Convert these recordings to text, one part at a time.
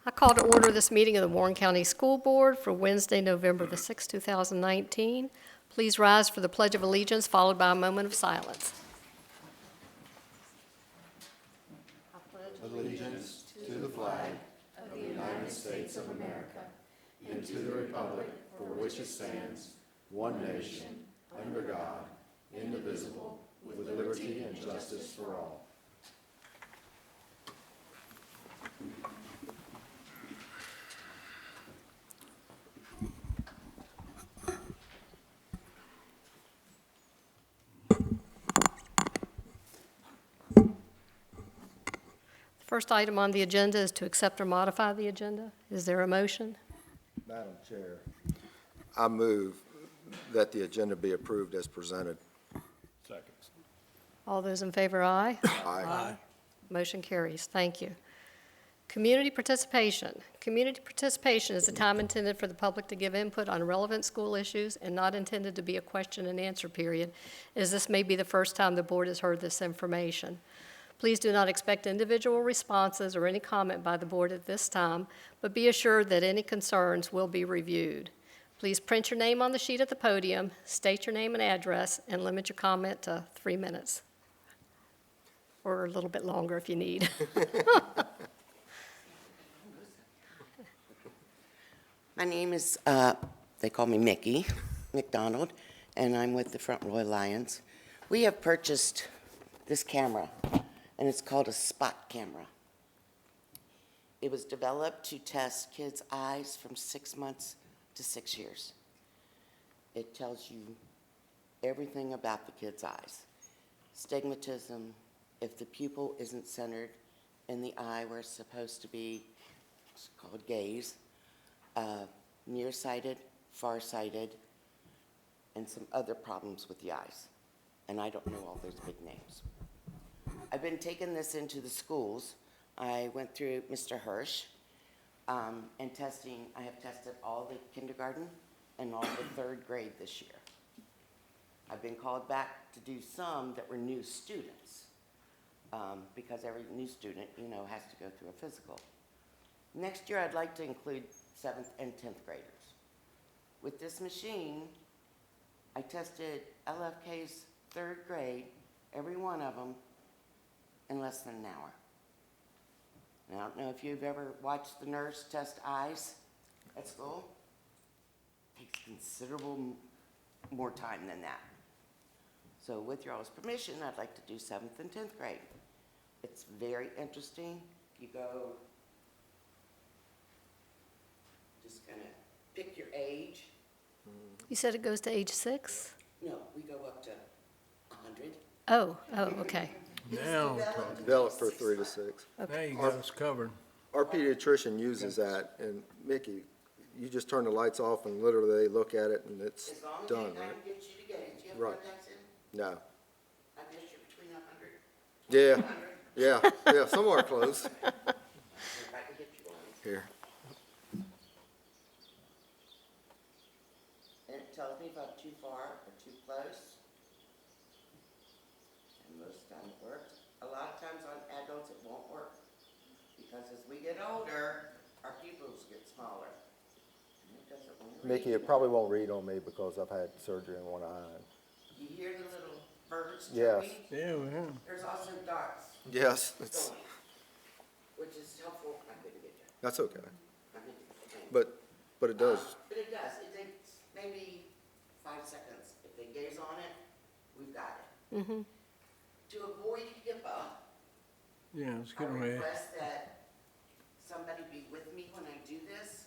I call to order this meeting of the Warren County School Board for Wednesday, November the 6th, 2019. Please rise for the Pledge of Allegiance, followed by a moment of silence. Allegiance to the flag of the United States of America and to the republic for which it stands, one nation, under God, indivisible, with liberty and justice for all. The first item on the agenda is to accept or modify the agenda. Is there a motion? Madam Chair, I move that the agenda be approved as presented. Second. All those in favor, aye. Aye. Motion carries. Thank you. Community participation. Community participation is a time intended for the public to give input on relevant school issues and not intended to be a question and answer period, as this may be the first time the board has heard this information. Please do not expect individual responses or any comment by the board at this time, but be assured that any concerns will be reviewed. Please print your name on the sheet at the podium, state your name and address, and limit your comment to 3 minutes, or a little bit longer if you need. My name is, they call me Mickey McDonald, and I'm with the Front Royal Alliance. We have purchased this camera, and it's called a spot camera. It was developed to test kids' eyes from 6 months to 6 years. It tells you everything about the kid's eyes. Stigmatism, if the pupil isn't centered in the eye where it's supposed to be, it's called gaze, nearsighted, farsighted, and some other problems with the eyes. And I don't know all those big names. I've been taking this into the schools. I went through Mr. Hirsch and testing. I have tested all the kindergarten and all the third grade this year. I've been called back to do some that were new students because every new student, has to go through a physical. Next year, I'd like to include 7th and 10th graders. With this machine, I tested LFK's third grade, every one of them, in less than an hour. And I don't know if you've ever watched the nurse test eyes at school. It takes considerable more time than that. So with your all's permission, I'd like to do 7th and 10th grade. It's very interesting. You go, just kind of pick your age. You said it goes to age 6? No, we go up to 100. Oh, okay. Now, Developed for 3 to 6. now you got us covered. Our pediatrician uses that, and Mickey, you just turn the lights off and literally they look at it and it's As long as done, they right? kind of get you to get it. Do you have Right. contacts in? No. I guess you're between 100. Yeah, yeah, somewhere close. If I can get you one. Here. And it tells me if I'm too far or too close. And most times it works. A lot of times on adults it won't work. Because as we get older, our pupils get smaller. And it doesn't want to Mickey, read it probably won't read on me because I've had surgery in one eye. You hear the little birds Yes. chirping? Yeah, we have. There's also dots Yes, it's, going, which is helpful. I'm going to get you. that's okay. I'm gonna get you. But it does. But it does. It takes maybe 5 seconds. If they gaze on it, we've got it. Mm-hmm. To avoid HIPAA, Yeah, let's I get away. request that somebody be with me when I do this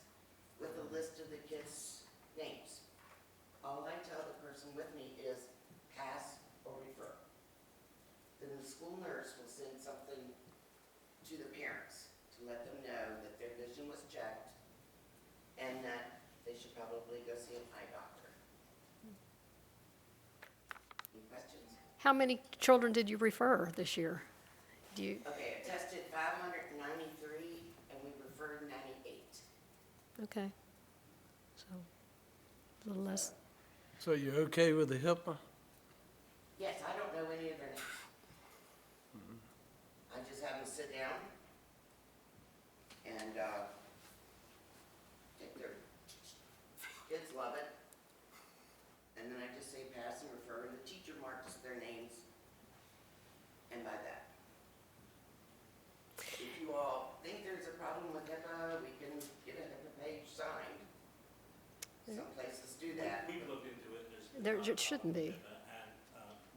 with a list of the kids' names. All I tell the person with me is pass or refer. Then the school nurse will send something to the parents to let them know that their vision was checked and that they should probably go see an eye doctor. Any questions? How many children did you refer this year? Do you, Okay, I tested 593 and we referred 98. okay. So, a little less. So you okay with the HIPAA? Yes, I don't know any of their names. I just have them sit down and There shouldn't be. And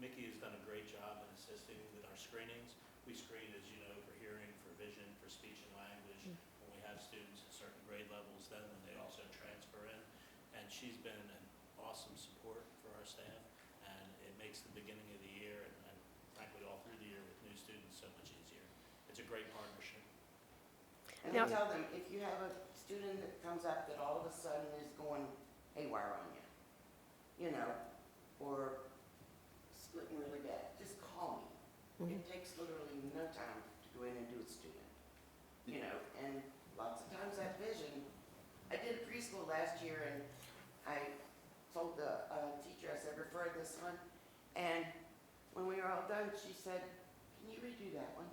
Mickey has done a great job in assisting with our screenings. We screen, as you know, for hearing, for vision, for speech and language. When we have students at certain grade levels, then they also transfer in. And she's been an awesome support for our staff, and it makes the beginning of the year and frankly all through the year with new students so much easier. It's a great partnership. And Now- I tell them, if you have a student that comes up that all of a sudden is going haywire on you, you know, or splitting really bad, just call me. It takes literally no time to go in and do a student, you know, and lots of times that vision, I did a preschool last year and I told the teacher, I said, refer this one, and when we were all done, she said, can you redo that one?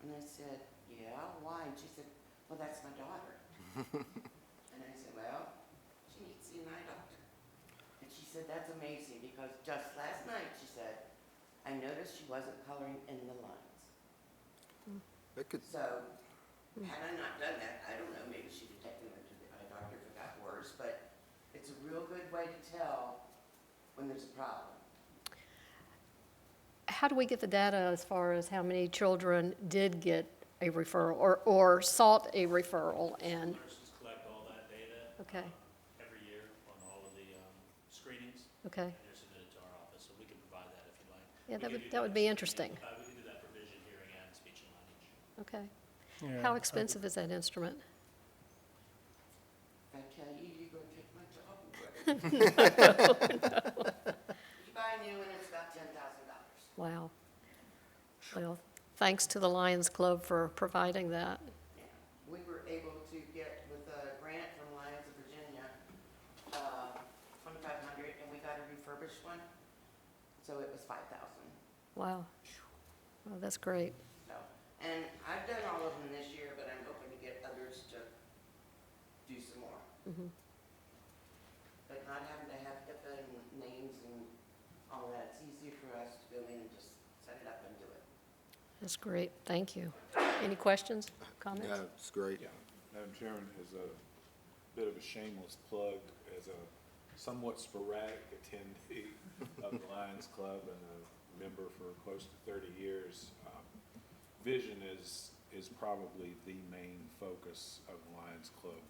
And I said, yeah, why? And she said, well, that's my daughter. And I said, well, she needs to see an eye doctor. And she said, that's amazing, because just last night, she said, I noticed she wasn't coloring in the lines. That could, So, had I not done that, I don't know, maybe she'd have taken her to the eye doctor if it got worse, but it's a real good way to tell when there's a problem. How do we get the data as far as how many children did get a referral or sought a referral and, Nurses collect all that data. Okay. Every year on all of the screenings, okay? and they're submitted to our office, so we can provide that if you'd like. Yeah, We can do that would be for interesting. we can do that for vision, hearing, and speech and language. Okay. Yeah, How expensive is that instrument? If I tell you, you're gonna take my job away. You buy a new one, it's about $10,000. Wow. Well, thanks to the Lions Club for providing that. Yeah. We were able to get with a grant from Lions of Virginia, $2,500, and we got a refurbished one, so it was $5,000. Wow. Well, that's great. So, and I've done all of them this year, but I'm hoping to get others to do some more. But not having to have HIPAA and names and all that, it's easier for us to go in and just set it up and do it. That's great. Thank you. Any questions, comments? yeah, it's great. Yeah, Madam Chairman, as a bit of a shameless plug, as a somewhat sporadic attendee of the Lions Club and a member for close to 30 years, vision is probably the main focus of the Lions Club,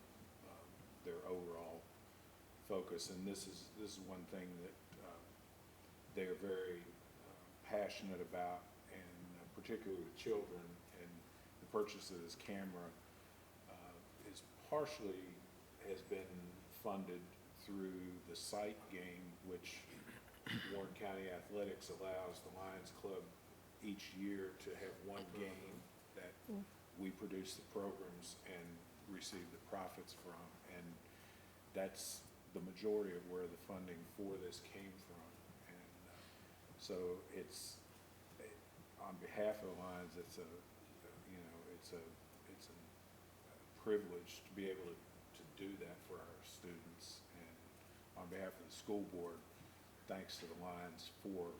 their overall focus, and this is one thing that they are very passionate about, and particularly with children, and the purchase of this camera is partially has been funded through the sight game, which Warren County Athletics allows the Lions Club each year to have one game that we produce the programs and receive the profits from, and that's the majority of where the funding for this came from. And so it's, on behalf of the Lions, it's a privilege to be able to do that for our students. And on behalf of the school board, thanks to the Lions for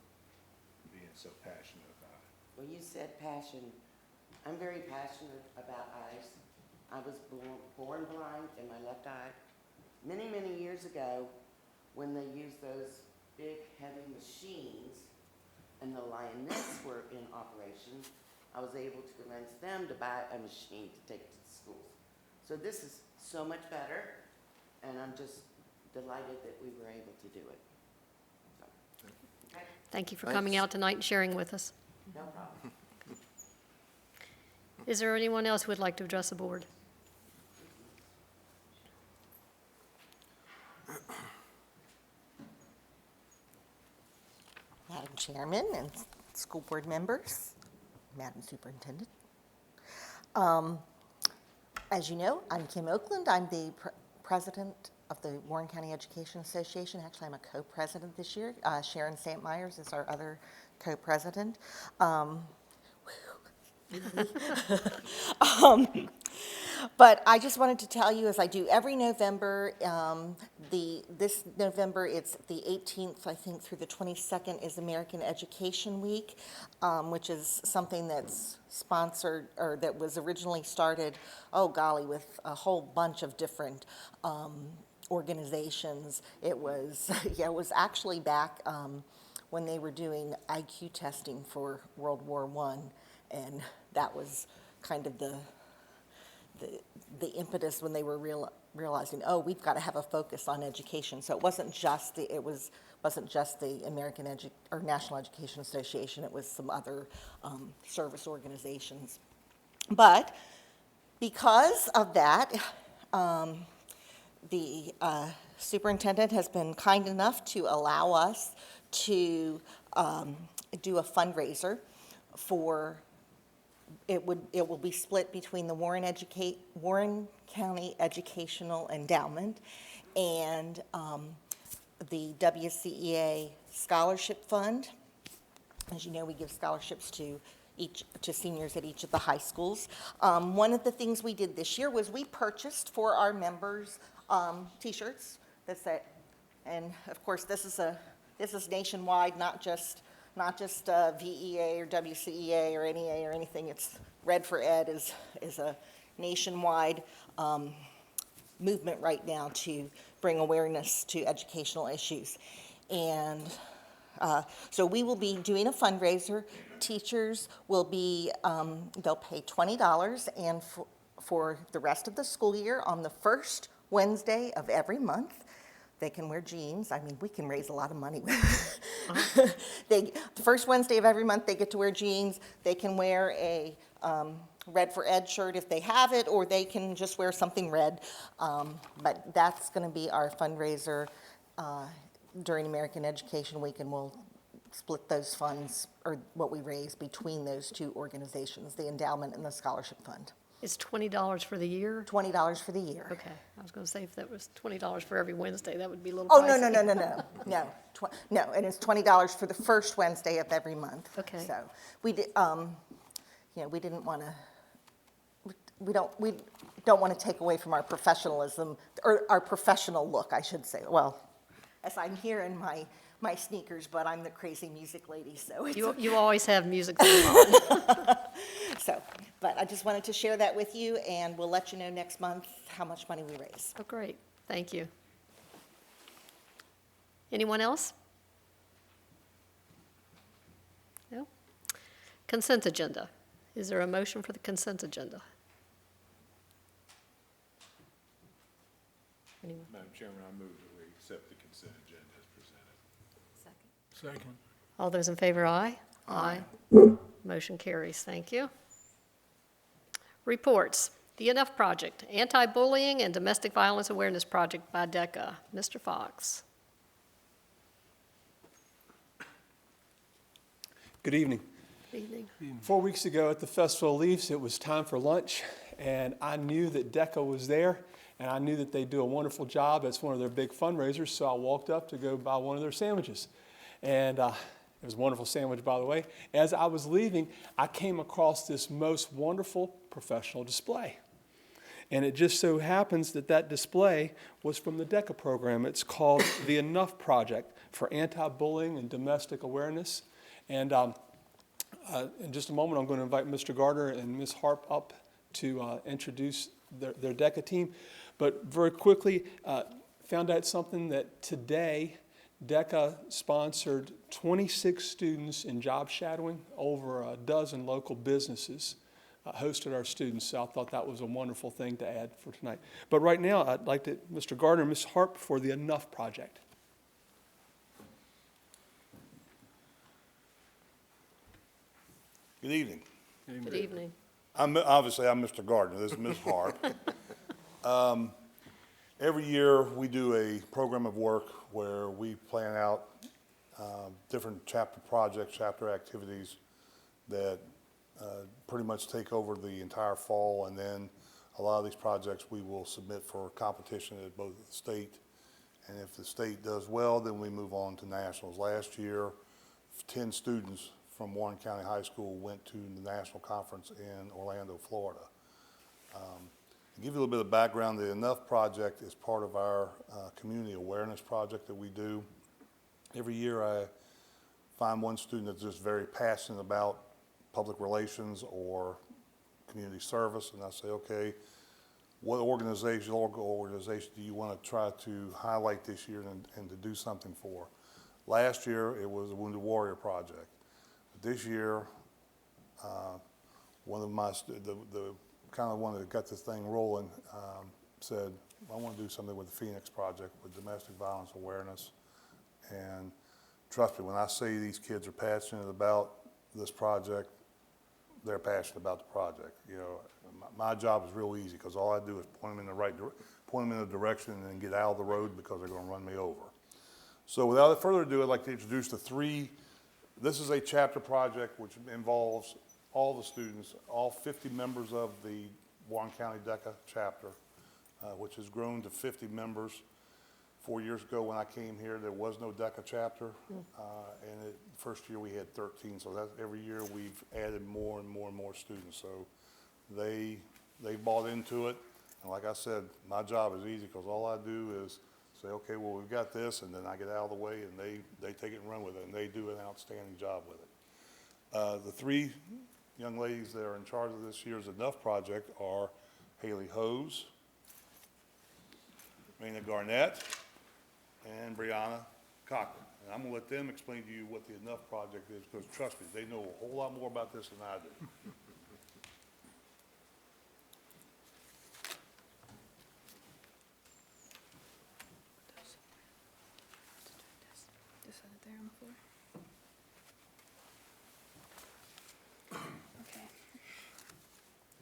being so passionate about it. Well, you said passion. I'm very passionate about eyes. I was born blind in my left eye. Many, many years ago, when they used those big, heavy machines and the Lioness were in operation, I was able to convince them to buy a machine to take to the schools. So this is so much better, and I'm just delighted that we were able to do it. So, okay, Thank you for Thanks. coming out tonight and sharing with us. no problem. Is there anyone else who would like to address the board? Madam Chairman and school board members, Madam Superintendent. As you know, I'm Kim Oakland. I'm the president of the Warren County Education Association. Actually, I'm a co-president this year. Sharon St. Myers is our other co-president. But I just wanted to tell you, as I do every November, this November, it's the 18th, I think, through the 22nd is American Education Week, which is something that's sponsored, or that was originally started, oh golly, with a whole bunch of different organizations. It was, yeah, it was actually back when they were doing IQ testing for World War I, and that was kind of the impetus when they were realizing, oh, we've got to have a focus on education. So it wasn't just the American or National Education Association. It was some other service organizations. But because of that, the superintendent has been kind enough to allow us to do a fundraiser for. It will be split between the Warren County Educational Endowment and the WCEA Scholarship Fund. As you know, we give scholarships to seniors at each of the high schools. One of the things we did this year was we purchased for our members T-shirts that say, and of course this is nationwide, not just VEA or WCEA or NEA or anything. It's Red for Ed is a nationwide movement right now to bring awareness to educational issues. And so we will be doing a fundraiser. Teachers will be, they'll pay $20, and for the rest of the school year, on the first Wednesday of every month, they can wear jeans. I mean, we can raise a lot of money. The first Wednesday of every month, they get to wear jeans. They can wear a Red for Ed shirt if they have it, or they can just wear something red. But that's going to be our fundraiser during American Education Week, and we'll split those funds, or what we raise, between those two organizations, the endowment and the scholarship fund. It's $20 for the year? $20 for the year. Okay, I was going to say if that was $20 for every Wednesday, that would be a little Oh, pricey. no, and it's $20 for the first Wednesday of every month. Okay. So we did, we didn't want to, we don't want to take away from our professionalism, or our professional look, I should say. Well, as I'm here in my sneakers, but I'm the crazy music lady, so it's, You always have music going on. so, but I just wanted to share that with you, and we'll let you know next month how much money we raise. Oh, great, thank you. Anyone else? No? Consent agenda. Is there a motion for the consent agenda? Anyone? Madam Chairman, I move that we accept the consent agenda as presented. Second. All those in favor, aye? Aye. Motion carries, thank you. Reports. The Enough Project, Anti-Bullying and Domestic Violence Awareness Project by DECA. Mr. Fox. Good evening. Evening. 4 weeks ago at the Festival of Leaves, it was time for lunch, and I knew that DECA was there, and I knew that they do a wonderful job. It's one of their big fundraisers, so I walked up to go buy one of their sandwiches. And it was a wonderful sandwich, by the way. As I was leaving, I came across this most wonderful professional display. And it just so happens that that display was from the DECA program. It's called the Enough Project for Anti-Bullying and Domestic Awareness. And in just a moment, I'm going to invite Mr. Gardner and Ms. Harp up to introduce their DECA team. But very quickly, found out something that today, DECA sponsored 26 students in job shadowing. Over a dozen local businesses hosted our students, so I thought that was a wonderful thing to add for tonight. But right now, I'd like to, Mr. Gardner and Ms. Harp for the Enough Project. Good evening. Good evening. Obviously, I'm Mr. Gardner. This is Ms. Harp. Every year, we do a program of work where we plan out different chapter projects, chapter activities that pretty much take over the entire fall, and then a lot of these projects we will submit for competition at both the state, and if the state does well, then we move on to nationals. Last year, 10 students from Warren County High School went to the national conference in Orlando, Florida. To give you a little bit of background, the Enough Project is part of our community awareness project that we do. Every year I find one student that's just very passionate about public relations or community service, and I say, okay, what local organization do you want to try to highlight this year and to do something for? Last year, it was the Wounded Warrior Project. This year, one of the kind of one that got this thing rolling, said, I want to do something with the Phoenix Project, with domestic violence awareness. And trust me, when I say these kids are passionate about this project, they're passionate about the project. You know, my job is real easy because all I do is point them in the direction and then get out of the road because they're going to run me over. So without further ado, I'd like to introduce the three. This is a chapter project which involves all the students, all 50 members of the Warren County DECA chapter, which has grown to 50 members. 4 years ago when I came here, there was no DECA chapter, and the first year we had 13, so that's every year we've added more and more and more students. So they bought into it, and like I said, my job is easy because all I do is say, okay, well, we've got this, and then I get out of the way, and they take it and run with it, and they do an outstanding job with it. The three young ladies that are in charge of this year's Enough Project are Haley Hose, Raina Garnett, and Brianna Cochran. And I'm going to let them explain to you what the Enough Project is, because trust me, they know a whole lot more about this than I do. Just set it there on the floor. Okay.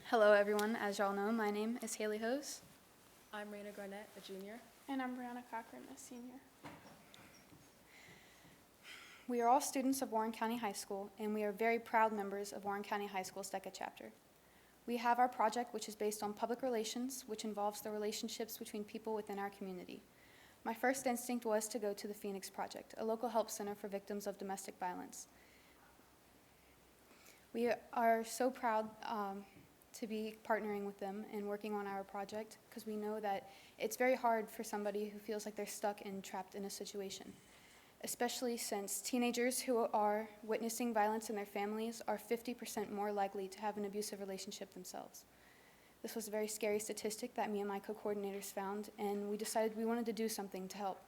Hello, everyone. As y'all know, my name is Haley Hose. I'm Raina Garnett, a junior. And I'm Brianna Cochran, a senior. We are all students of Warren County High School, and we are very proud members of Warren County High School's DECA chapter. We have our project, which is based on public relations, which involves the relationships between people within our community. My first instinct was to go to the Phoenix Project, a local help center for victims of domestic violence. We are so proud to be partnering with them and working on our project, because we know that it's very hard for somebody who feels like they're stuck and trapped in a situation, especially since teenagers who are witnessing violence in their families are 50% more likely to have an abusive relationship themselves. This was a very scary statistic that me and my co-coordinators found, and we decided we wanted to do something to help.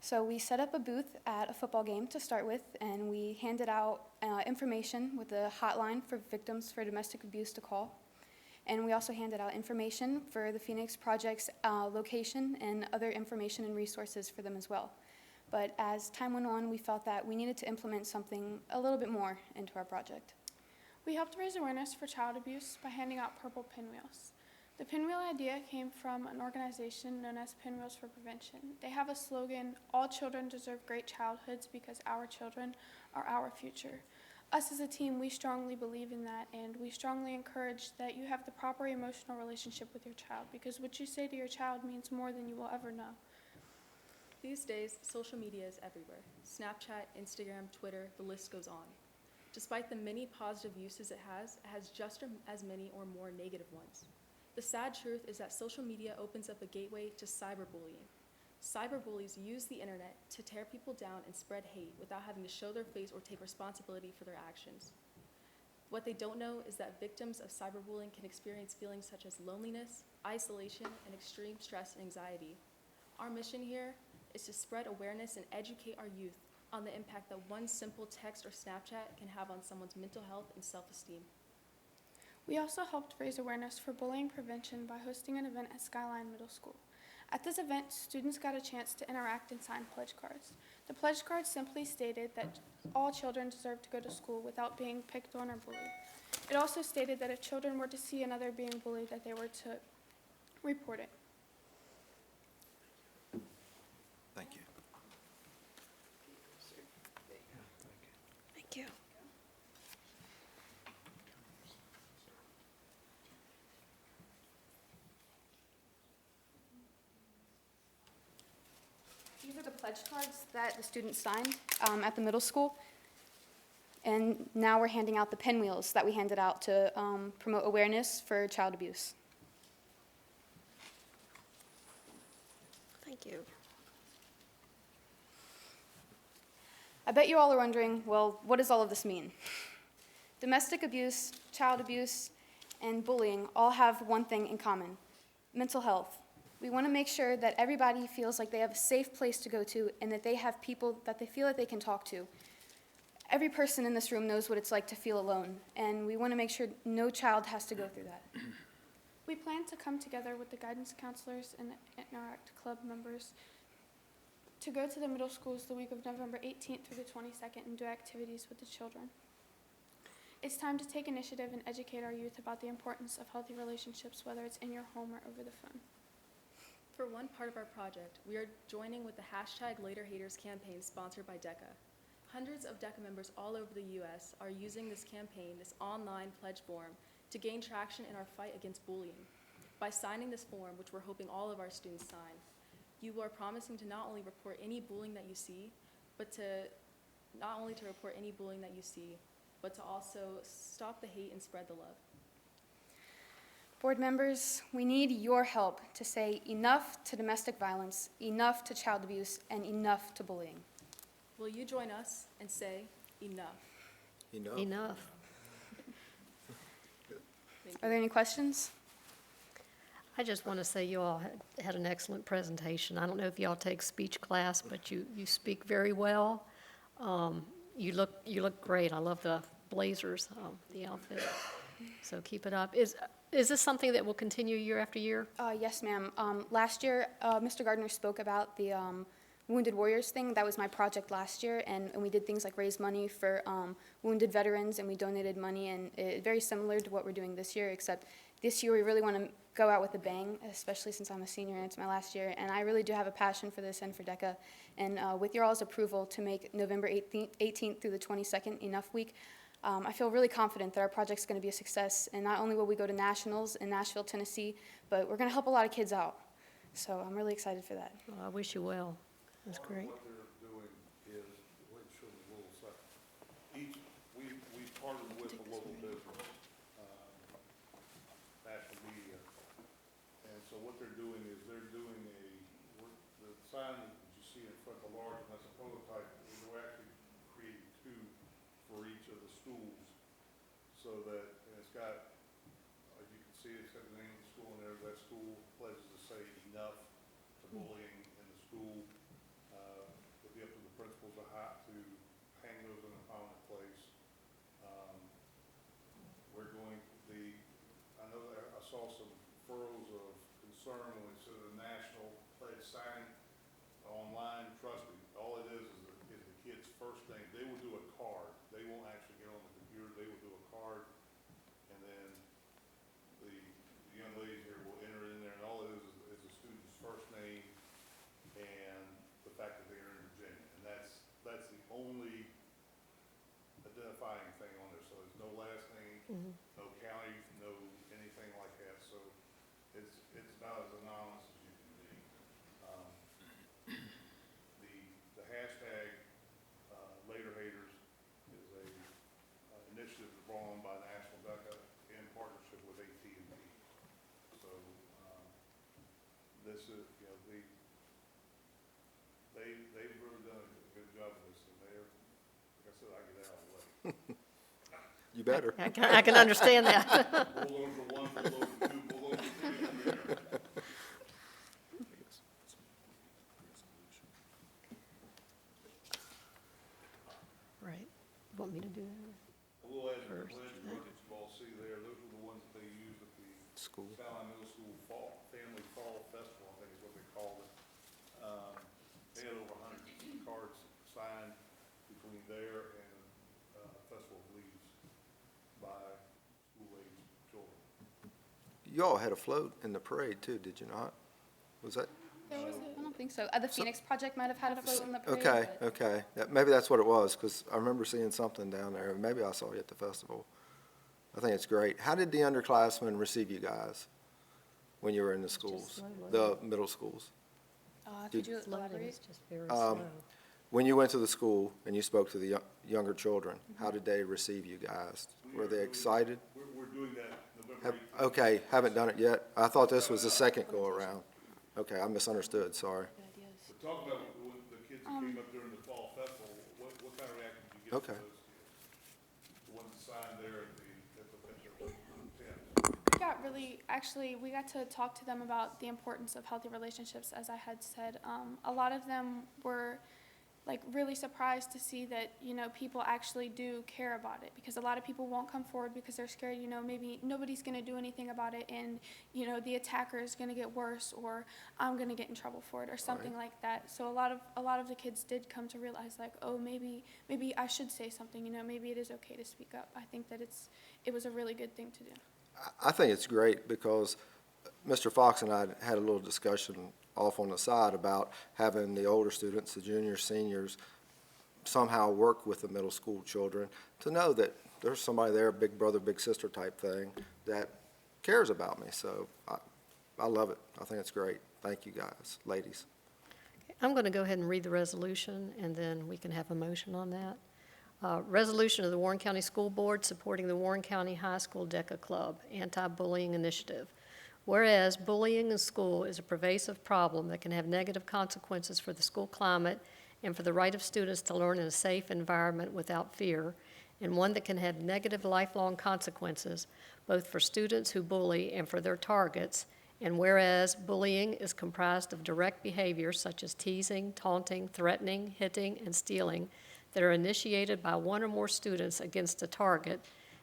So we set up a booth at a football game to start with, and we handed out information with a hotline for victims for domestic abuse to call. And we also handed out information for the Phoenix Project's location and other information and resources for them as well. But as time went on, we felt that we needed to implement something a little bit more into our project. We helped raise awareness for child abuse by handing out purple pinwheels. The pinwheel idea came from an organization known as Pinwheels for Prevention. They have a slogan, "All children deserve great childhoods because our children are our future." Us as a team, we strongly believe in that, and we strongly encourage that you have the proper emotional relationship with your child, because what you say to your child means more than you will ever know. These days, social media is everywhere. Snapchat, Instagram, Twitter, the list goes on. Despite the many positive uses it has just as many or more negative ones. The sad truth is that social media opens up a gateway to cyberbullying. Cyberbullies use the internet to tear people down and spread hate without having to show their face or take responsibility for their actions. What they don't know is that victims of cyberbullying can experience feelings such as loneliness, isolation, and extreme stress and anxiety. Our mission here is to spread awareness and educate our youth on the impact that one simple text or Snapchat can have on someone's mental health and self-esteem. We also helped raise awareness for bullying prevention by hosting an event at Skyline Middle School. At this event, students got a chance to interact and sign pledge cards. The pledge cards simply stated that all children deserve to go to school without being picked on or bullied. It also stated that if children were to see another being bullied, that they were to report it. Thank you. Thank you. These are the pledge cards that the students signed at the middle school. And now we're handing out the pinwheels that we handed out to promote awareness for child abuse. Thank you. I bet you all are wondering, well, what does all of this mean? Domestic abuse, child abuse, and bullying all have one thing in common. Mental health. We want to make sure that everybody feels like they have a safe place to go to and that they have people that they feel that they can talk to. Every person in this room knows what it's like to feel alone, and we want to make sure no child has to go through that. We plan to come together with the guidance counselors and the Interact Club members to go to the middle schools the week of November 18th through the 22nd and do activities with the children. It's time to take initiative and educate our youth about the importance of healthy relationships, whether it's in your home or over the phone. For one part of our project, we are joining with the #LaterHaters campaign sponsored by DECA. Hundreds of DECA members all over the U.S. are using this campaign, this online pledge form, to gain traction in our fight against bullying. By signing this form, which we're hoping all of our students sign, you are promising to not only report any bullying that you see, but to also stop the hate and spread the love. Board members, we need your help to say enough to domestic violence, enough to child abuse, and enough to bullying. Will you join us and say enough? Enough. Are there any questions? I just want to say you all had an excellent presentation. I don't know if y'all take speech class, but you speak very well. You look great. I love the blazers, the outfit. So keep it up. Is this something that will continue year after year? Yes, ma'am. Last year, Mr. Gardner spoke about the Wounded Warriors thing. That was my project last year, and we did things like raise money for wounded veterans, and we donated money, and very similar to what we're doing this year, except this year we really want to go out with a bang, especially since I'm a senior and it's my last year, and I really do have a passion for this and for DECA, and with your all's approval to make November 18th through the 22nd Enough Week, I feel really confident that our project's going to be a success, and not only will we go to nationals in Nashville, Tennessee, but we're going to help a lot of kids out, so I'm really excited for that. Well, I wish you well. That's great. What they're doing is, wait, show me a little second. We partnered with a local business, national media. And so what they're doing is the sign that you see in front of the large, and that's a prototype, we're actually creating two for each of the schools. So that, and it's got, as you can see, it's got the name of the school in there. That school pledges to say enough to bullying in the school. It'll be up to the principals to hang those in a prominent place. I know that I saw some furrows of concern when we said the national pledge signing online. Trust me, all it is the kid's first name. They will do a card. They won't actually get on the computer. They will do a card, and then the young lady here will enter in there, and all it is the student's first name and the fact that they're in Virginia, and that's the only identifying thing on there. So there's no last name, no county, no anything like that. So it's about as anonymous as you can be. The hashtag LaterHaters is a initiative brought on by National DECA in partnership with AT&T. So this is, they've really done a good job of this, and they're, like I said, I get out of the way. You better. I can understand that. Bulldozer one, bulldozer two, bulldozer three. Right. Want me to do that? A little as the First, pledge book that you all see there, those are the ones that they use at the School. Skyline Middle School Family Fall Festival, I think is what they called it. They had over 100 cards signed between there and Festival of Leaves by school-aged children. You all had a float in the parade too, did you not? Was that? I don't think so. The Phoenix Project might have had a float in the parade. Okay, but- okay. Maybe that's what it was, because I remember seeing something down there. Maybe I saw you at the festival. I think it's great. How did the underclassmen receive you guys when you were in the schools, slowly. the middle schools? Could you Slowly, elaborate? it's just very slow. When you went to the school and you spoke to the younger children, how did they receive you guys? Were they excited? We're doing that November 18th. Okay, haven't done it yet? I thought this was the second go-around. Okay, I misunderstood, sorry. But talk about the kids that came up during the fall festival, what kind of reaction did you get Okay. from those kids? The ones that signed there at the tent. we got to talk to them about the importance of healthy relationships, as I had said. A lot of them were like really surprised to see that, people actually do care about it, because a lot of people won't come forward because they're scared, maybe nobody's going to do anything about it, and, the attacker is going to get worse, or I'm going to get in trouble for it, or something like that. So a lot of the kids did come to realize, like, oh, maybe I should say something, maybe it is okay to speak up. I think that it was a really good thing to do. I think it's great because Mr. Fox and I had a little discussion off on the side about having the older students, the juniors, seniors, somehow work with the middle school children to know that there's somebody there, big brother, big sister type thing, that cares about me. So I love it. I think it's great. Thank you guys, ladies. I'm going to go ahead and read the resolution, and then we can have a motion on that. Resolution of the Warren County School Board supporting the Warren County High School DECA Club Anti-Bullying Initiative. Whereas bullying in school is a pervasive problem that can have negative consequences for the school climate and for the right of students to learn in a safe environment without fear, and one that can have negative lifelong consequences both for students who bully and for their targets. And whereas bullying is comprised of direct behaviors such as teasing, taunting, threatening, hitting, and stealing that are initiated by one or more students against a target,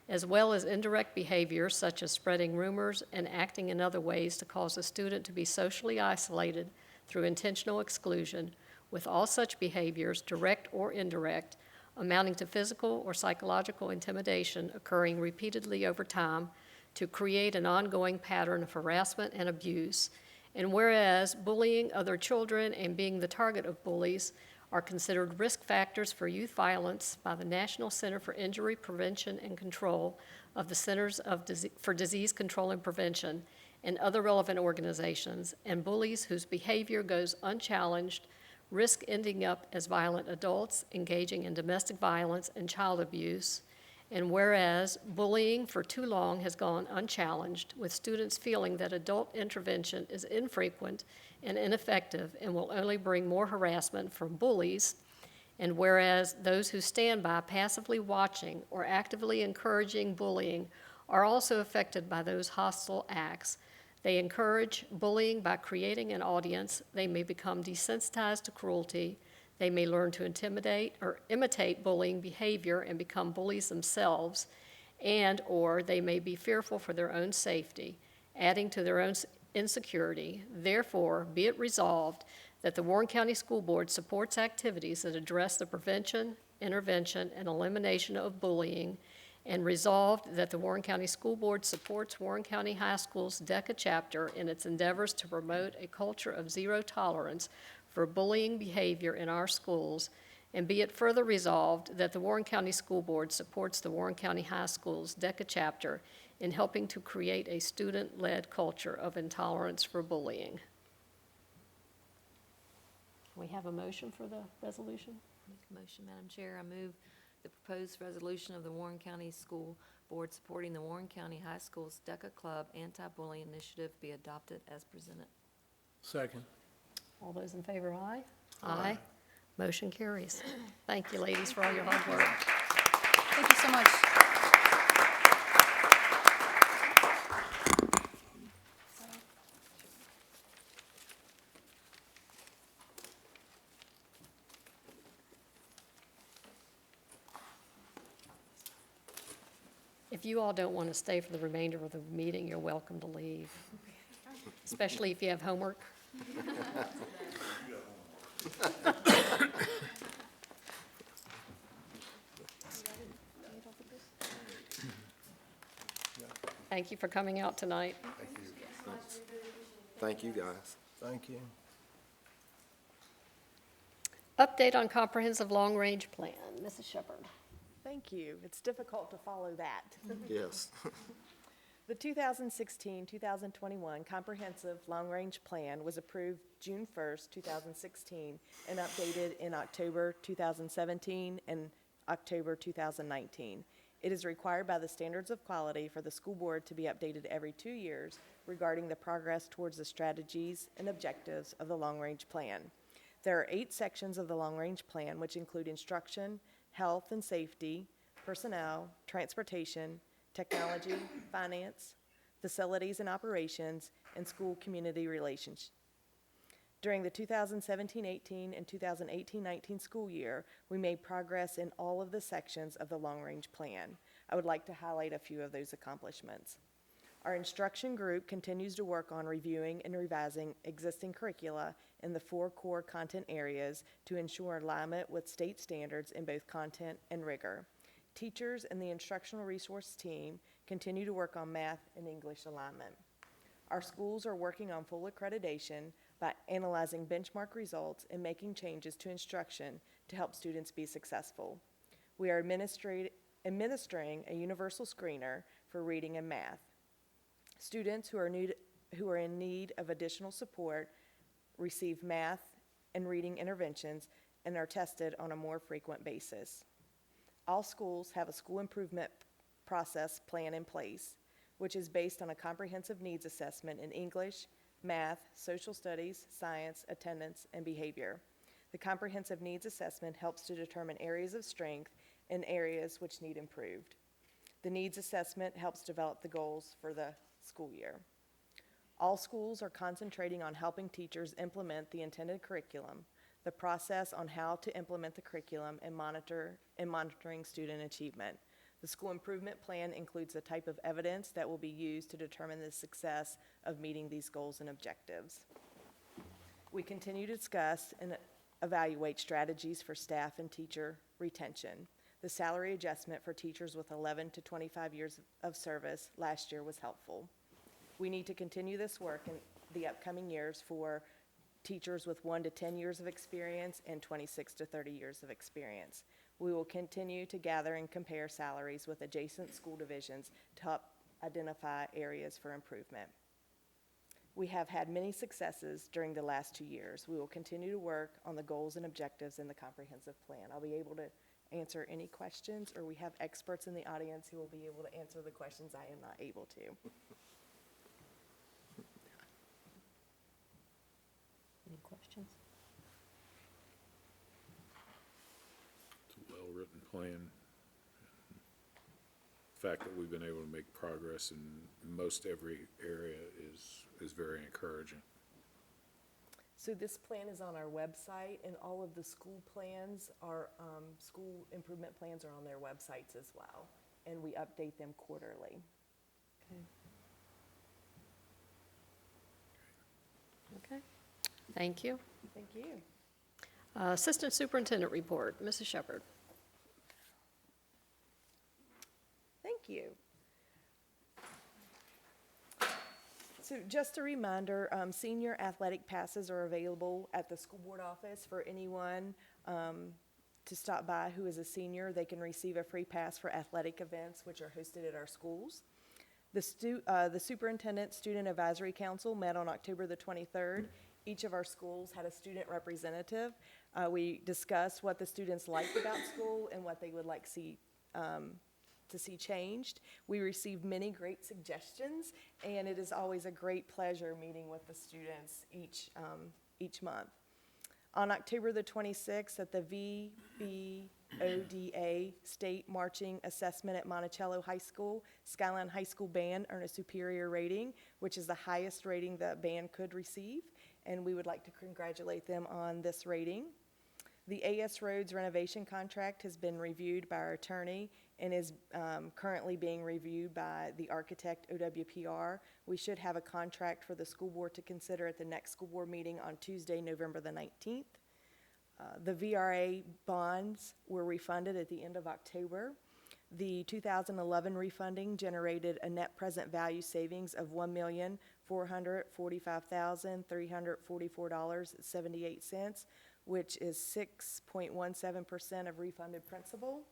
as well as indirect behaviors such as spreading rumors and acting in other ways to cause a student to be socially isolated through intentional exclusion, with all such behaviors, direct or indirect, amounting to physical or psychological intimidation occurring repeatedly over time to create an ongoing pattern of harassment and abuse. And whereas bullying other children and being the target of bullies are considered risk factors for youth violence by the National Center for Injury Prevention and Control of the Centers for Disease Control and Prevention and other relevant organizations, and bullies whose behavior goes unchallenged risk ending up as violent adults engaging in domestic violence and child abuse. And whereas bullying for too long has gone unchallenged, with students feeling that adult intervention is infrequent and ineffective and will only bring more harassment from bullies, and whereas those who stand by passively watching or actively encouraging bullying are also affected by those hostile acts. They encourage bullying by creating an audience. They may become desensitized to cruelty. They may learn to intimidate or imitate bullying behavior and become bullies themselves, or they may be fearful for their own safety, adding to their own insecurity. Therefore, be it resolved that the Warren County School Board supports activities that address the prevention, intervention, and elimination of bullying, and resolved that the Warren County School Board supports Warren County High School's DECA chapter in its endeavors to promote a culture of zero tolerance for bullying behavior in our schools, and be it further resolved that the Warren County School Board supports the Warren County High School's DECA chapter in helping to create a student-led culture of intolerance for bullying. We have a motion for the resolution? Make a motion, Madam Chair. I move the proposed resolution of the Warren County School Board supporting the Warren County High School's DECA Club Anti-Bullying Initiative be adopted as presented. Second. All those in favor, aye? Aye. Motion carries. Thank you, ladies, for all your hard work. Thank you so much. If you all don't want to stay for the remainder of the meeting, you're welcome to leave, especially if you have homework. Thank you for coming out tonight. Thank you. Thank you, guys. Thank you. Update on comprehensive long-range plan. Mrs. Shepherd. Thank you. It's difficult to follow that. Yes. The 2016-2021 Comprehensive Long-Range Plan was approved June 1st, 2016, and updated in October 2017 and October 2019. It is required by the standards of quality for the school board to be updated every 2 years regarding the progress towards the strategies and objectives of the long-range plan. There are 8 sections of the long-range plan, which include instruction, health and safety, personnel, transportation, technology, finance, facilities and operations, and school community relations. During the 2017-18 and 2018-19 school year, we made progress in all of the sections of the long-range plan. I would like to highlight a few of those accomplishments. Our instruction group continues to work on reviewing and revising existing curricula in the 4 core content areas to ensure alignment with state standards in both content and rigor. Teachers and the instructional resource team continue to work on math and English alignment. Our schools are working on full accreditation by analyzing benchmark results and making changes to instruction to help students be successful. We are administering a universal screener for reading and math. Students who are in need of additional support receive math and reading interventions and are tested on a more frequent basis. All schools have a school improvement process plan in place, which is based on a comprehensive needs assessment in English, math, social studies, science, attendance, and behavior. The comprehensive needs assessment helps to determine areas of strength and areas which need improved. The needs assessment helps develop the goals for the school year. All schools are concentrating on helping teachers implement the intended curriculum, the process on how to implement the curriculum, and monitoring student achievement. The school improvement plan includes the type of evidence that will be used to determine the success of meeting these goals and objectives. We continue to discuss and evaluate strategies for staff and teacher retention. The salary adjustment for teachers with 11 to 25 years of service last year was helpful. We need to continue this work in the upcoming years for teachers with 1 to 10 years of experience and 26 to 30 years of experience. We will continue to gather and compare salaries with adjacent school divisions to help identify areas for improvement. We have had many successes during the last 2 years. We will continue to work on the goals and objectives in the comprehensive plan. I'll be able to answer any questions, or we have experts in the audience who will be able to answer the questions I am not able to. Any questions? It's a well-written plan. The fact that we've been able to make progress in most every area is very encouraging. So this plan is on our website, and all of the school plans are, school improvement plans are on their websites as well, and we update them quarterly. Okay, thank you. Thank you. Assistant Superintendent Report, Mrs. Shepherd. Thank you. So just a reminder, senior athletic passes are available at the school board office for anyone to stop by who is a senior. They can receive a free pass for athletic events which are hosted at our schools. The Superintendent Student Advisory Council met on October the 23rd. Each of our schools had a student representative. We discussed what the students liked about school and what they would like to see changed. We received many great suggestions, and it is always a great pleasure meeting with the students each month. On October the 26th, at the VBODA State Marching Assessment at Monticello High School, Skyline High School Band earned a superior rating, which is the highest rating the band could receive, and we would like to congratulate them on this rating. The AS Roads renovation contract has been reviewed by our attorney and is currently being reviewed by the architect OWPR. We should have a contract for the school board to consider at the next school board meeting on Tuesday, November the 19th. The VRA bonds were refunded at the end of October. The 2011 refunding generated a net present value savings of $1,445,344.78, which is 6.17% of refunded principal.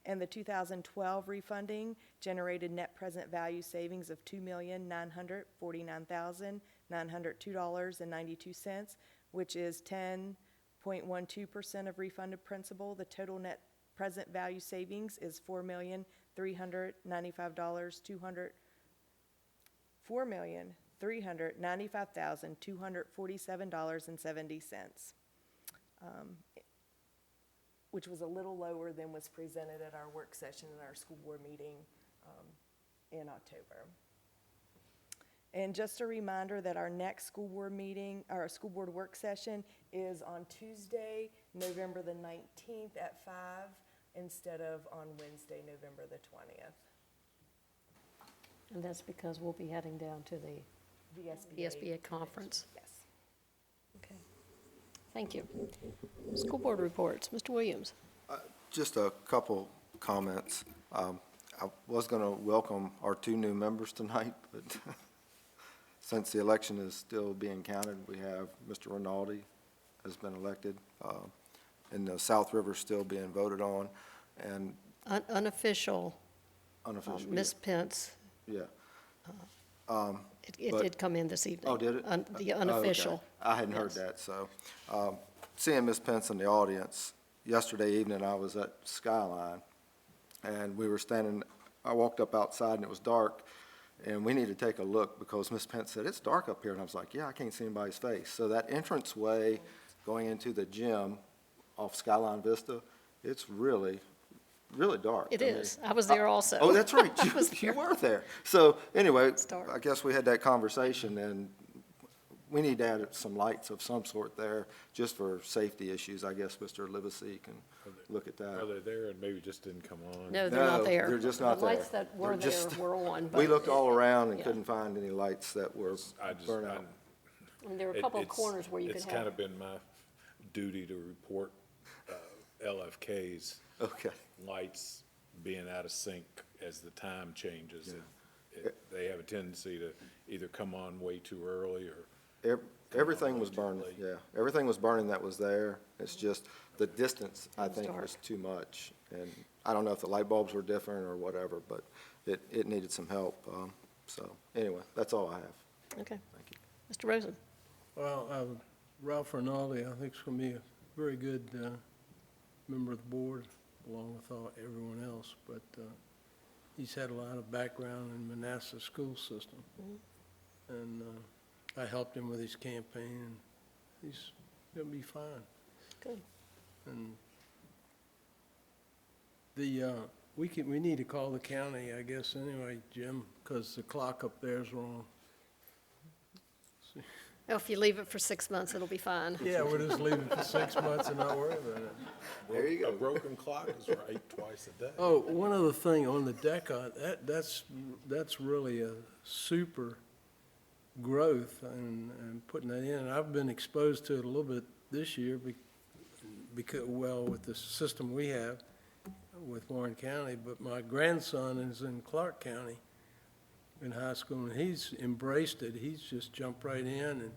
And the 2012 refunding generated net present value savings of $2,949,902.92, which is 10.12% of refunded principal. The total net present value savings is $4,395,247.70. Which was a little lower than was presented at our work session in our school board meeting in October. And just a reminder that our next school board meeting, our school board work session is on Tuesday, November the 19th at 5, instead of on Wednesday, November the 20th. And that's because we'll be heading down to the VSBA conference. Yes. Okay. Thank you. School board reports. Mr. Williams. Just a couple comments. I was going to welcome our 2 new members tonight, but since the election is still being counted, we have Mr. Rinaldi has been elected, and the South River still being voted on, and Unofficial, unofficial. Ms. Pence, Yeah. it But- did come in this evening. Oh, did it? The Oh, okay. unofficial. I hadn't heard Yes. that, so, seeing Ms. Pence in the audience, yesterday evening, I was at Skyline, and we were standing, I walked up outside and it was dark, and we need to take a look, because Ms. Pence said, "It's dark up here," and I was like, "Yeah, I can't see anybody's face." So that entranceway going into the gym off Skyline Vista, it's really, really dark. It I mean, is. I was there also. Oh, that's right. I was You there. were there. So anyway, dark. I guess we had that conversation, and we need to add some lights of some sort there, just for safety issues. I guess Mr. Livesey can look at Are that. they there and maybe just didn't come on? No, they're not No, there. they're just not The lights there. that were They're there just- were on. We but looked all around and yeah. couldn't find any lights that were I just, burnt out. And there were a couple of corners where you could It's kind have. of been my duty to report LFK's Okay. lights being out of sync as the time changes. They have a tendency to either come on way too early or Everything was burning, late. yeah. Everything was burning that was there. It's just the distance, I think, dark. was too much. And I don't know if the light bulbs were different or whatever, but it needed some help. So anyway, that's all I have. Okay. Thank you. Mr. Rosen. Well, Ralph Rinaldi, I think, is going to be a very good member of the board, along with everyone else. But he's had a lot of background in Manassas school system. And I helped him with his campaign, and he's going to be fine. Good. And we need to call the county, I guess, anyway, Jim, because the clock up there is wrong. Oh, if you leave it for 6 months, it'll be fine. Yeah, we'll just leave it for 6 months and not worry about it. There you a go. broken clock is right twice a day. Oh, one other thing on the DECA, that's really a super growth and putting that in. I've been exposed to it a little bit this year because, well, with the system we have with Warren County, but my grandson is in Clark County in high school, and he's embraced it. He's just jumped right in and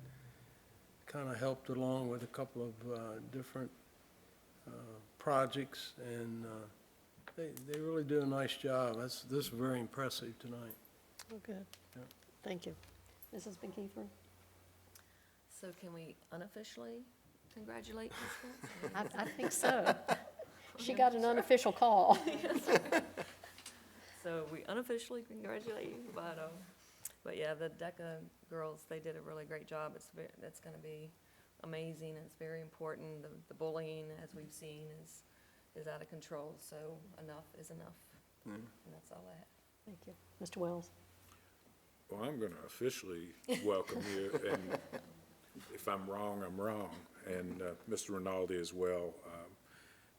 kind of helped along with a couple of different projects, and they really do a nice job. This is very impressive tonight. Oh, good. Yeah. Thank you. Mrs. McKeefer? So can we unofficially congratulate Ms. Pence? I think so. She got an unofficial call. So we unofficially congratulate you, but yeah, the DECA girls, they did a really great job. It's gonna be amazing, and it's very important. The bullying, as we've seen, is out of control, so enough is enough. And that's all I have. Thank you. Mr. Wells? Well, I'm going to officially welcome you, and if I'm wrong, I'm wrong, and Mr. Rinaldi as well.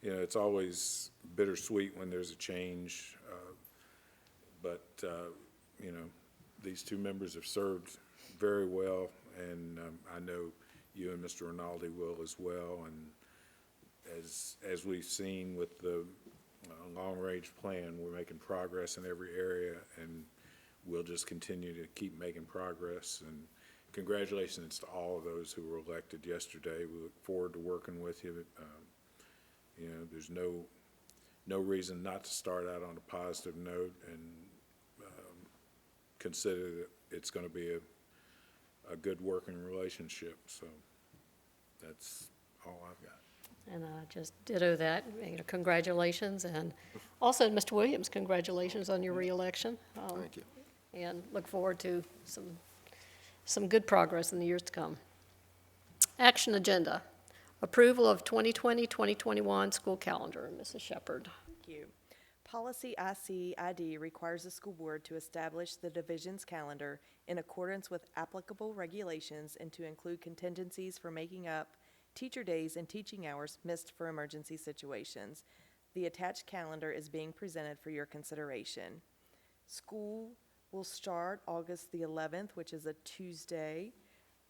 You know, it's always bittersweet when there's a change, but, you know, these 2 members have served very well, and I know you and Mr. Rinaldi will as well, and as we've seen with the long-range plan, we're making progress in every area, and we'll just continue to keep making progress. And congratulations to all of those who were elected yesterday. We look forward to working with you. You know, there's no reason not to start out on a positive note, and consider that it's going to be a good working relationship. So that's all I've got. And just ditto that. Congratulations. And also, Mr. Williams, congratulations on your reelection. Thank you. And look forward to some good progress in the years to come. Action agenda. Approval of 2020-2021 school calendar. Mrs. Shepherd. Thank you. Policy IC-ID requires the school board to establish the division's calendar in accordance with applicable regulations and to include contingencies for making up teacher days and teaching hours missed for emergency situations. The attached calendar is being presented for your consideration. School will start August the 11th, which is a Tuesday.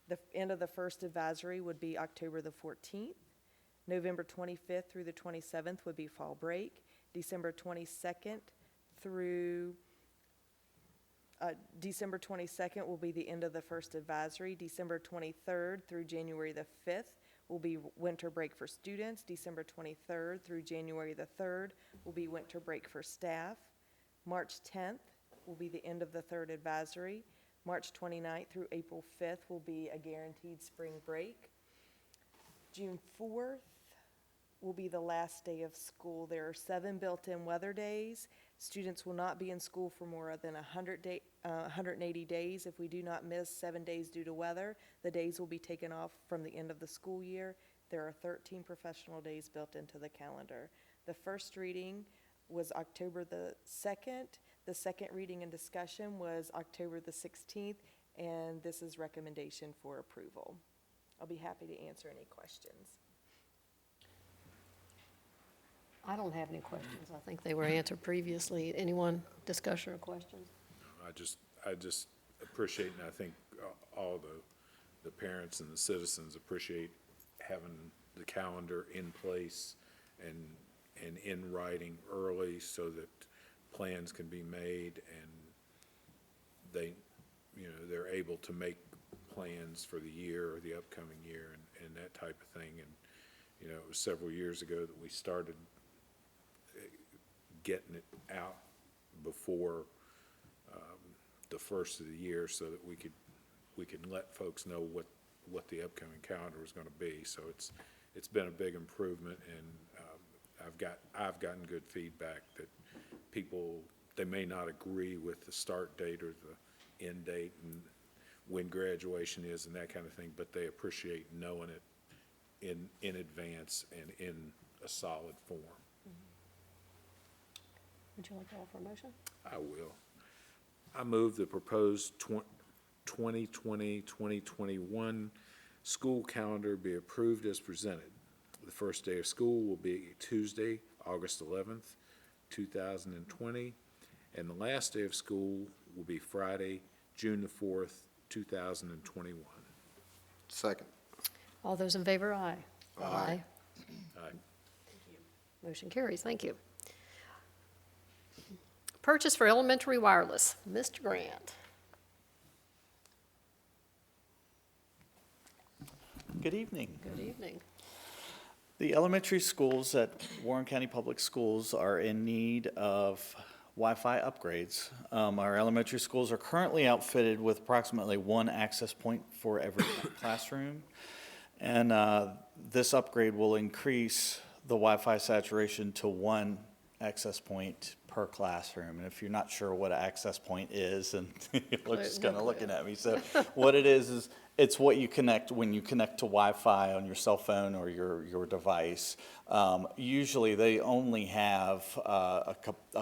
The end of the first advisory would be October the 14th. November 25th through the 27th would be fall break. December 22nd through December 22nd will be the end of the first advisory. December 23rd through January the 5th will be winter break for students. December 23rd through January the 3rd will be winter break for staff. March 10th will be the end of the third advisory. March 29th through April 5th will be a guaranteed spring break. June 4th will be the last day of school. There are 7 built-in weather days. Students will not be in school for more than 180 days. If we do not miss 7 days due to weather, the days will be taken off from the end of the school year. There are 13 professional days built into the calendar. The first reading was October the 2nd. The second reading and discussion was October the 16th, and this is recommendation for approval. I'll be happy to answer any questions. I don't have any questions. I think they were answered previously. Anyone, discussion or questions? I just appreciate, and I think all the parents and the citizens appreciate having the calendar in place and in writing early so that plans can be made and they're able to make plans for the year or the upcoming year and that type of thing. And, it was several years ago that we started getting it out before the first of the year so that we could let folks know what the upcoming calendar was going to be. So it's been a big improvement, and I've gotten good feedback that people, they may not agree with the start date or the end date and when graduation is and that kind of thing, but they appreciate knowing it in advance and in a solid form. Would you like to offer a motion? I will. I move the proposed 2020-2021 school calendar be approved as presented. The first day of school will be Tuesday, August 11th, 2020, and the last day of school will be Friday, June the 4th, 2021. Second. All those in favor, aye. Aye. Aye. Motion carries. Thank you. Purchase for elementary wireless. Mr. Grant. Good evening. Good evening. The elementary schools at Warren County Public Schools are in need of Wi-Fi upgrades. Our elementary schools are currently outfitted with approximately 1 access point for every classroom. And this upgrade will increase the Wi-Fi saturation to 1 access point per classroom. And if you're not sure what an access point is, and you're just kind of looking at me. So what it is it's what you connect when you connect to Wi-Fi on your cell phone or your device. Usually they only have a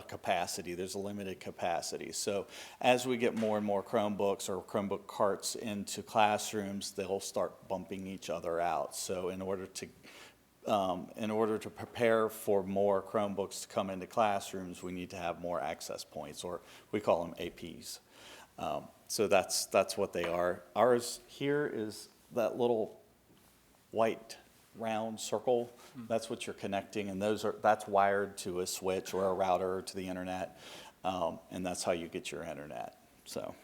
capacity. There's a limited capacity. So as we get more and more Chromebooks or Chromebook carts into classrooms, they'll start bumping each other out. So in order to prepare for more Chromebooks to come into classrooms, we need to have more access points, or we call them APs. So that's what they are. Ours here is that little white round circle. That's what you're connecting, and that's wired to a switch or a router to the internet, and that's how you get your internet. So.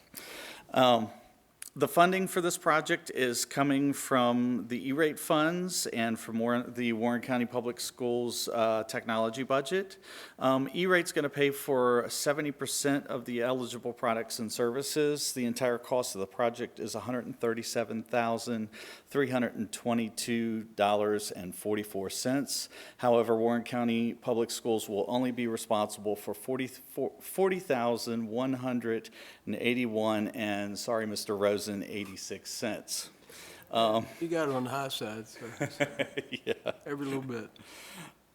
The funding for this project is coming from the E-rate funds and from the Warren County Public Schools technology budget. E-rate's going to pay for 70% of the eligible products and services. The entire cost of the project is $137,322.44. However, Warren County Public Schools will only be responsible for $40,181, and sorry, Mr. Rosen, 86 cents. You got it on the high side, so Yeah. every little bit.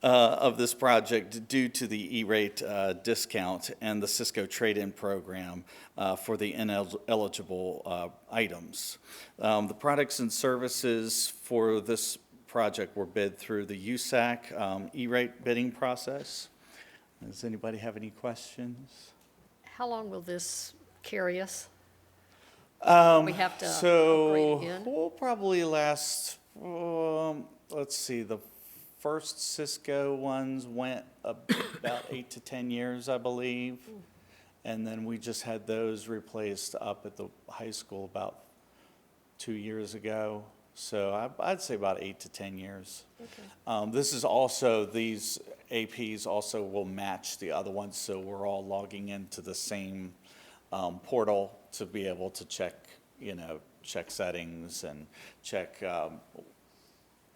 of this project due to the E-rate discount and the Cisco trade-in program for the ineligible items. The products and services for this project were bid through the USAC E-rate bidding process. Does anybody have any questions? How long will this carry us? We have to So upgrade again? we'll probably last, let's see, the first Cisco ones went about 8 to 10 years, I believe. And then we just had those replaced up at the high school about 2 years ago. So I'd say about 8 to 10 years. Okay. This is also, these APs also will match the other ones, so we're all logging into the same portal to be able to check, check settings and check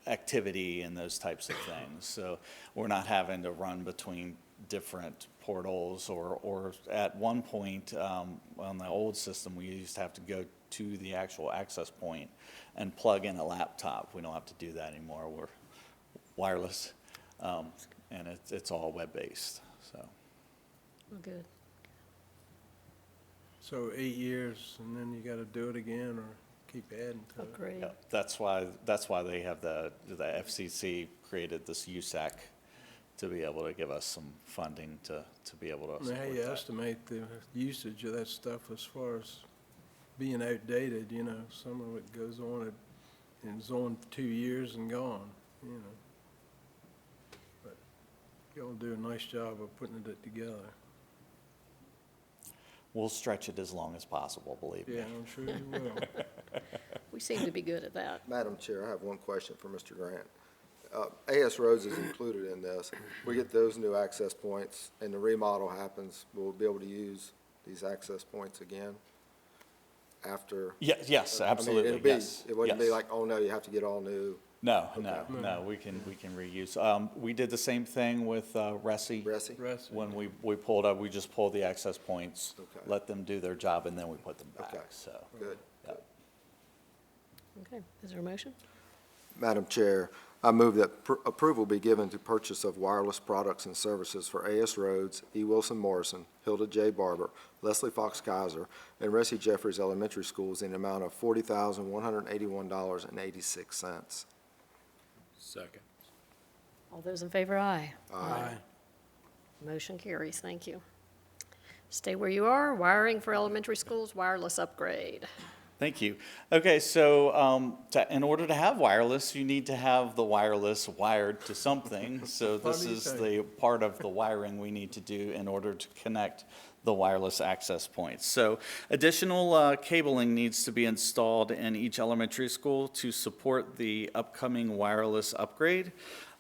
activity and those types of things. So we're not having to run between different portals or at one point on the old system, we used to have to go to the actual access point and plug in a laptop. We don't have to do that anymore. We're wireless, and it's all web-based, so. Well, good. So 8 years, and then you gotta do it again, or keep adding to it? Upgrade. Yeah, that's why they have the FCC created this USAC to be able to give us some funding to be able to Now, how support you that. estimate the usage of that stuff as far as being outdated, some of it goes on, and it's on 2 years and gone, But y'all do a nice job of putting it together. We'll stretch it as long as possible, believe me. Yeah, I'm sure you will. We seem to be good at that. Madam Chair, I have one question for Mr. Grant. AS Roads is included in this. We get those new access points and the remodel happens, we'll be able to use these access points again after? Yes, I mean, absolutely, it'll be- yes. It wouldn't be yes. like, oh no, you have to get all new. No, Okay. we can reuse. We did the same thing with Resi. Resi? Rest. When we pulled up, we just pulled the access points, Okay. let them do their job, and then we put them Okay. back, so. Good. yeah. Okay, is there a motion? Madam Chair, I move that approval be given to purchase of wireless products and services for AS Roads, E. Wilson Morrison, Hilda J. Barber, Leslie Fox Kaiser, and Ressie Jeffries Elementary Schools in the amount of $40,181.86. Second. All those in favor, aye. Aye. Motion carries, thank you. Stay where you are, wiring for elementary schools, wireless upgrade. Thank you. Okay, so in order to have wireless, you need to have the wireless wired to something. So this Funny is thing. the part of the wiring we need to do in order to connect the wireless access points. So additional cabling needs to be installed in each elementary school to support the upcoming wireless upgrade.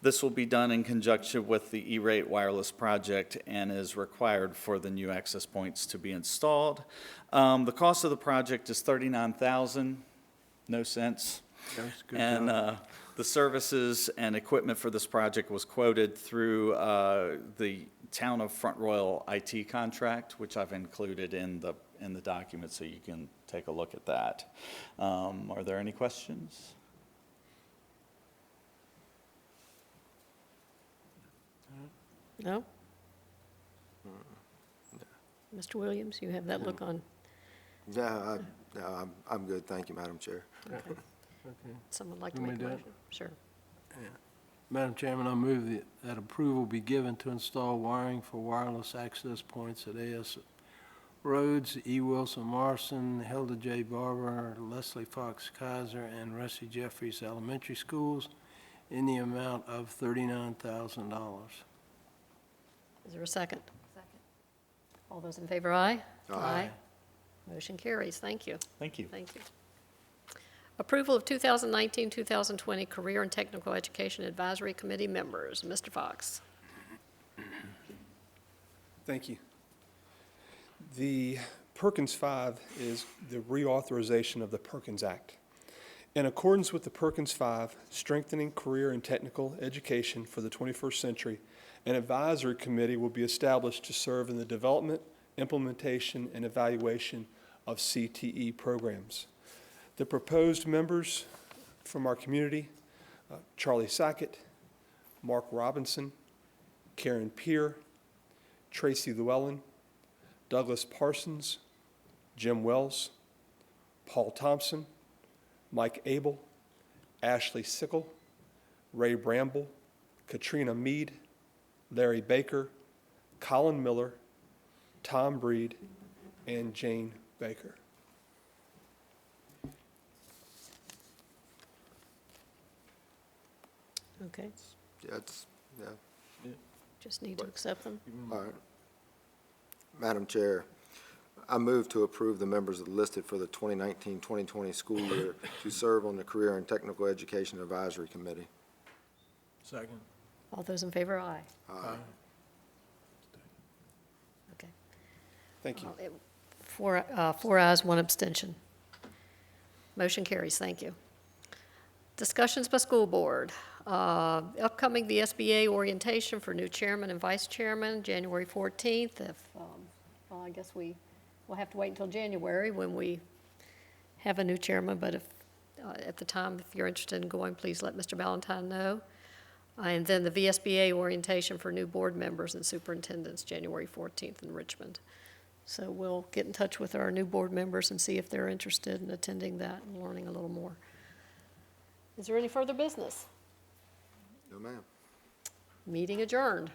This will be done in conjunction with the E-rate wireless project and is required for the new access points to be installed. The cost of the project is $39,000, no cents. That's a good And job. the services and equipment for this project was quoted through the Town of Front Royal IT contract, which I've included in the document, so you can take a look at that. Are there any questions? No? Mr. Williams, you have that look on. No, I'm good. Thank you, Madam Chair. Okay. Okay. Someone like to Want me make a to do it? motion? Sure. Madam Chairman, I move that approval be given to install wiring for wireless access points at AS Roads, E. Wilson Morrison, Hilda J. Barber, Leslie Fox Kaiser, and Ressie Jeffries Elementary Schools in the amount of $39,000. Is there a second? Second. All those in favor, aye? Aye. Motion carries, thank you. Thank you. Thank you. Approval of 2019-2020 Career and Technical Education Advisory Committee members. Mr. Fox. Thank you. The Perkins 5 is the reauthorization of the Perkins Act. In accordance with the Perkins 5, Strengthening Career and Technical Education for the 21st Century, an advisory committee will be established to serve in the development, implementation, and evaluation of CTE programs. The proposed members from our community, Charlie Sackett, Mark Robinson, Karen Peer, Tracy Llewellyn, Douglas Parsons, Jim Wells, Paul Thompson, Mike Abel, Ashley Sickle, Ray Bramble, Katrina Mead, Larry Baker, Colin Miller, Tom Breed, and Jane Baker. Okay, Yeah, it's, yeah. just need to accept them. All right. Madam Chair, I move to approve the members listed for the 2019-2020 school year to serve on the Career and Technical Education Advisory Committee. Second. All those in favor, aye. Aye. Okay. Thank you. Four ayes, one abstention. Motion carries, thank you. Discussions by school board. Upcoming the SBA orientation for new chairman and vice chairman, January 14th. Well, I guess we'll have to wait until January when we have a new chairman, but if, at the time, if you're interested in going, please let Mr. Ballantyne know. And then the VSBA orientation for new board members and superintendents, January 14th in Richmond. So we'll get in touch with our new board members and see if they're interested in attending that and learning a little more. Is there any further business? No, ma'am. Meeting adjourned.